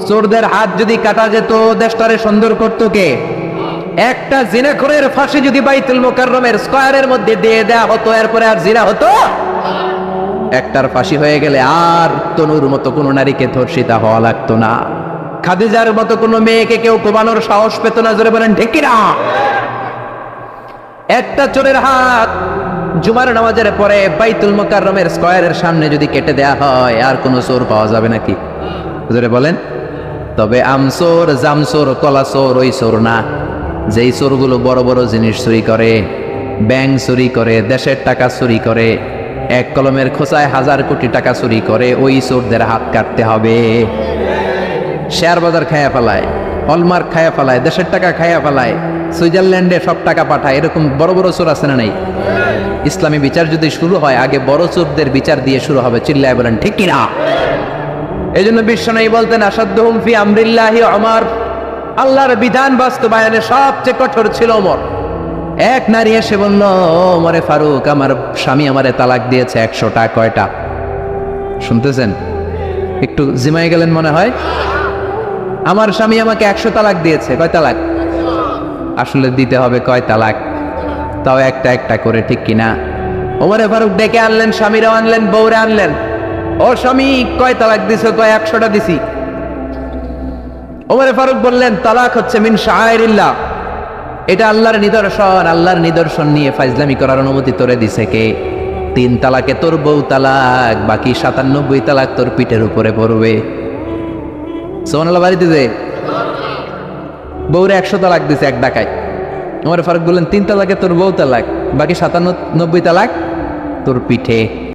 চোরদের হাত যদি কাটা যেত, দেশটারে সুন্দর করতো কে? একটা জিনাখোরের ফাঁসি যদি বাইতুল মুকাররমের স্কয়ারের মধ্যে দিয়ে দেয়া হতো, এরপরে আর জিনা হতো? একটার ফাঁসি হয়ে গেলে আর তনুর মতো কোনো নারীকে ধর্ষিতা হওয়া লাগতো না, খাদিজার মতো কোনো মেয়েকে কেউ কোবানোর সাহস পেত না। জোরে বলেন ঠিক কিনা? একটা চোরের হাত জুমার নামাজের পরে বাইতুল মুকাররমের স্কয়ারের সামনে যদি কেটে দেয়া হয়, আর কোনো চোর পাওয়া যাবে নাকি? জোরে বলেন। তবে আমচোর, জামচোর, কলাচোর ওই চোর না, যেই চোরগুলো বড় বড় জিনিস চুরি করে, ব্যাংক চুরি করে, দেশের টাকা চুরি করে, এক কলমের খোঁচায় 1000 কোটি টাকা চুরি করে, ওই চোরদের হাত কাটতে হবে। শেয়ার বাজার খায়া ফেলায়, হলমার্ক খায়া ফেলায়, দেশের টাকা খায়া ফেলায়, সুইজারল্যান্ডে সব টাকা পাঠায়, এরকম বড় বড় চোর আছে না নাই? ইসলামী বিচার যদি শুরু হয়, আগে বড় চোরদের বিচার দিয়ে শুরু হবে। চিল্লায় বলেন ঠিক কিনা? এই জন্য বিশ্বনবী বলতেন, আসাদ্দুহুম ফি আমরিল্লাহি ওমর, আল্লাহর বিধান বাস্তবায়নে সবচেয়ে কঠোর ছিল ওমর। এক নারী এসে বলল, ওমরে ফারুক, আমার স্বামী আমারে তালাক দিয়েছে 100টা। কয়টা? শুনতেছেন? একটু জিমাই গেলেন মনে হয়। আমার স্বামী আমাকে 100 তালাক দিয়েছে। কয় তালাক? আসলে দিতে হবে কয় তালাক? তাও একটা একটা করে, ঠিক কিনা? ওমরে ফারুক ডেকে আনলেন, স্বামীরাও আনলেন, বউরে আনলেন। ও স্বামী, কয় তালাক দিছো? কয় 100টা দিছি। ওমরে ফারুক বললেন, তালাক হচ্ছে মিন শাআইরিল্লাহ, এটা আল্লাহর নিদর্শন। আল্লাহর নিদর্শন নিয়ে ফাইজলামি করার অনুমতি তোরে দিছে কে? 3 তালাকে তোর বউ তালাক, বাকি 97 তালাক তোর পিঠের উপরে পড়বে। সুবহানাল্লাহ। বাড়িতে যে বউরে 100 তালাক দিছে এক ডাকায়। ওমরে ফারুক বললেন, 3 তালাকে তোর বউ তালাক। বাকি 97 তালাক তোর পিঠে।